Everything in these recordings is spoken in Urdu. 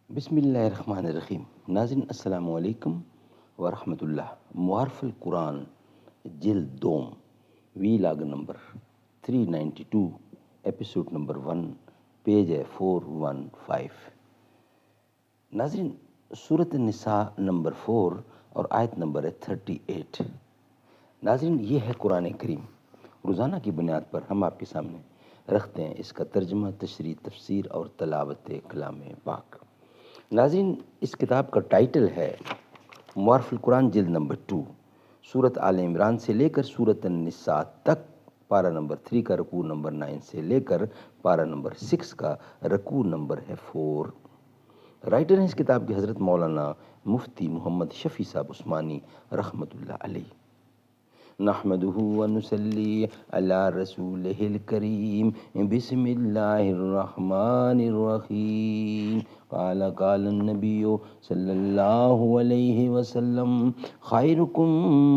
بسم اللہ الرحمن الرحیم. ناظرین السلام علیکم ورحمۃ اللہ. معارف القرآن جلد دوم vlog number 392 episode number 1 page ہے 415. ناظرین سورۃ النساء نمبر 4 اور آیت نمبر ہے 38. ناظرین یہ ہے قرآن کریم. روزانہ کی بنیاد پر ہم آپ کے سامنے رکھتے ہیں اس کا ترجمہ، تشریح، تفسیر اور تلاوت کلام پاک. ناظرین اس کتاب کا ٹائٹل ہے معارف القرآن جلد نمبر 2، سورۃ آل عمران سے لے کر سورۃ النساء تک، پارہ نمبر 3 کا رکوع نمبر 9 سے لے کر پارہ نمبر 6 کا رکوع نمبر ہے 4. رائٹر ہیں اس کتاب کے حضرت مولانا مفتی محمد شفیع صاحب عثمانی رحمۃ اللہ علیہ. نحمده ونصلي على رسوله الكريم. بسم الله الرحمن الرحيم. قال النبي صلى الله عليه وسلم خيركم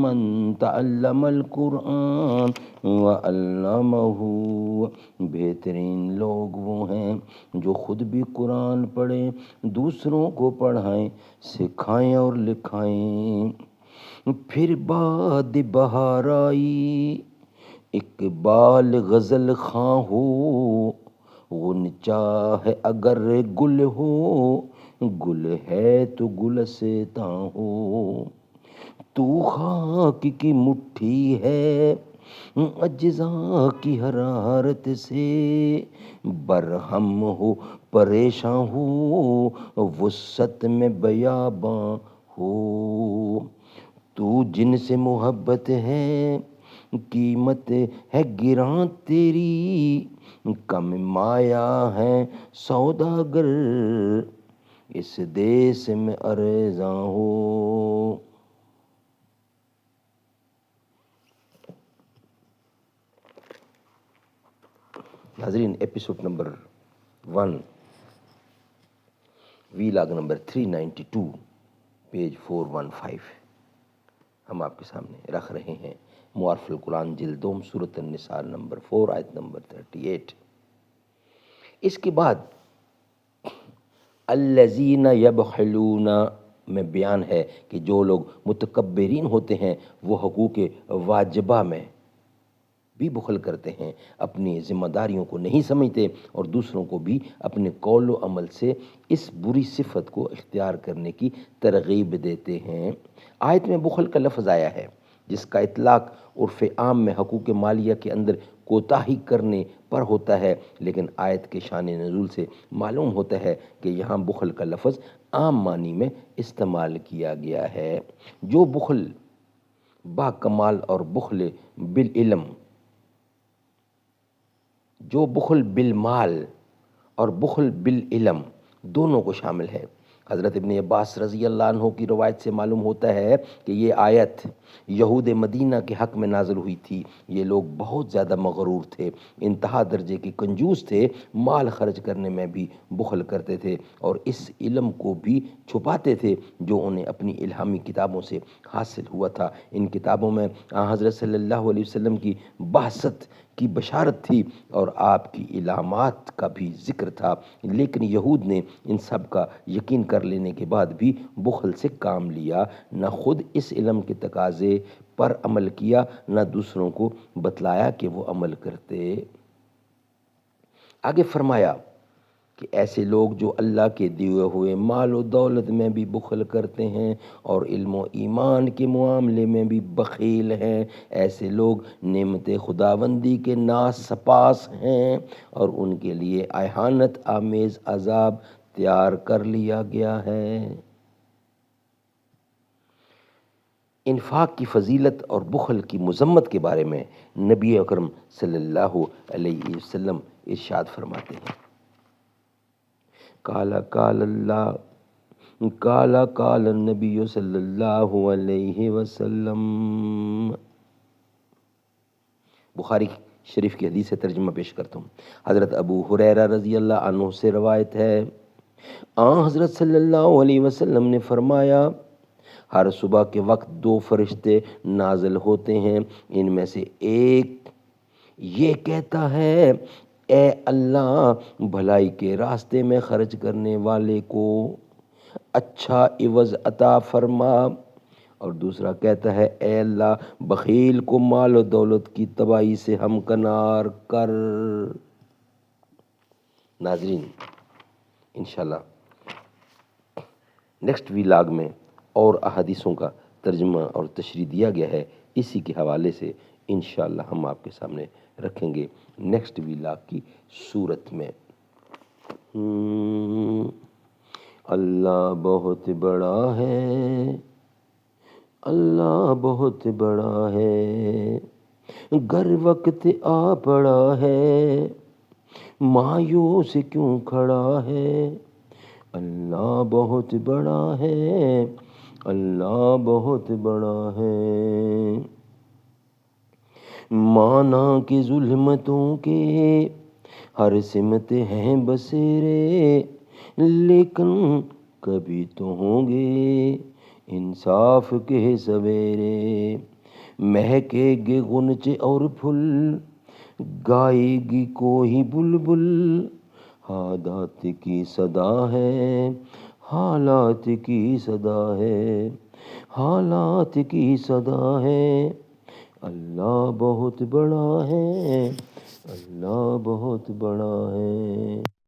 من تعلم القرآن وعلمه. بہترین لوگ وہ ہیں جو خود بھی قرآن پڑھیں، دوسروں کو پڑھائیں، سکھائیں اور لکھائیں. پھر باد بہار آئی، اقبال غزل خواں ہو، غنچہ ہے اگر گل ہو، گل ہے تو گلستاں ہو. تو خاک کی مٹھی ہے اجزاء کی حرارت سے، برہم ہو پریشاں ہو، وسعت میں بیاباں ہو. تو جن سے محبت ہے قیمت ہے گراں تیری، کم مایا ہے سوداگر اس دیس میں ارزاں ہو. ناظرین ایپیسوڈ نمبر 1 وی لاگ نمبر 392 پیج 415 ہم آپ کے سامنے رکھ رہے ہیں. معارف القرآن جلد دوم سورۃ النساء نمبر 4 آیت نمبر 38. اس کے بعد الذین یبخلون میں بیان ہے کہ جو لوگ متکبرین ہوتے ہیں وہ حقوق واجبہ میں بھی بخل کرتے ہیں، اپنی ذمہ داریوں کو نہیں سمجھتے اور دوسروں کو بھی اپنے قول و عمل سے اس بری صفت کو اختیار کرنے کی ترغیب دیتے ہیں. آیت میں بخل کا لفظ آیا ہے جس کا اطلاق عرف عام میں حقوق مالیہ کے اندر کوتاہی کرنے پر ہوتا ہے، لیکن آیت کے شان نزول سے معلوم ہوتا ہے کہ یہاں بخل کا لفظ عام معنی میں استعمال کیا گیا ہے. جو بخل با کمال اور بخل بالعلم، جو بخل بالمال اور بخل بالعلم دونوں کو شامل ہے. حضرت ابن عباس رضی اللہ عنہ کی روایت سے معلوم ہوتا ہے کہ یہ آیت یہود مدینہ کے حق میں نازل ہوئی تھی. یہ لوگ بہت زیادہ مغرور تھے، انتہا درجے کے کنجوس تھے، مال خرچ کرنے میں بھی بخل کرتے تھے اور اس علم کو بھی چھپاتے تھے جو انہیں اپنی الہامی کتابوں سے حاصل ہوا تھا. ان کتابوں میں حضرت صلی اللہ علیہ وسلم کی بعثت کی بشارت تھی اور آپ کی علامات کا بھی ذکر تھا، لیکن یہود نے ان سب کا یقین کر لینے کے بعد بھی بخل سے کام لیا، نہ خود اس علم کے تقاضے پر عمل کیا، نہ دوسروں کو بتلایا کہ وہ عمل کرتے. آگے فرمایا کہ ایسے لوگ جو اللہ کے دیے ہوئے مال و دولت میں بھی بخل کرتے ہیں اور علم و ایمان کے معاملے میں بھی بخیل ہیں، ایسے لوگ نعمت خداوندی کے ناسپاس ہیں اور ان کے لیے اہانت آمیز عذاب تیار کر لیا گیا ہے. انفاق کی فضیلت اور بخل کی مذمت کے بارے میں نبی اکرم صلی اللہ علیہ وسلم ارشاد فرماتے ہیں، قال النبی صلی اللہ علیہ وسلم. بخاری شریف کی حدیث سے ترجمہ پیش کرتا ہوں. حضرت ابو ہریرہ رضی اللہ عنہ سے روایت ہے، حضرت صلی اللہ علیہ وسلم نے فرمایا، ہر صبح کے وقت 2 فرشتے نازل ہوتے ہیں، ان میں سے ایک یہ کہتا ہے، اے اللہ بھلائی کے راستے میں خرچ کرنے والے کو اچھا عوض عطا فرما، اور دوسرا کہتا ہے اے اللہ بخیل کو مال و دولت کی تباہی سے ہمکنار کر۔ ناظرین انشاءاللہ نیکسٹ ویلاگ میں اور احادیثوں کا ترجمہ اور تشریح دیا گیا ہے، اسی کے حوالے سے انشاءاللہ ہم آپ کے سامنے رکھیں گے نیکسٹ ویلاگ کی صورت میں۔ اللہ بہت بڑا ہے، اللہ بہت بڑا ہے، گر وقت آ پڑا ہے، مایوس کیوں کھڑا ہے۔ اللہ بہت بڑا ہے، اللہ بہت بڑا ہے، مانا کہ ظلمتوں کے ہر سمت ہیں بسیرے، لیکن کبھی تو ہوں گے انصاف کے سویرے، مہکے گے غنچے اور پھول، گائے گی کوئی بلبل، حالات کی صدا ہے، حالات کی صدا ہے، حالات کی صدا ہے، اللہ بہت بڑا ہے، اللہ بہت بڑا ہے۔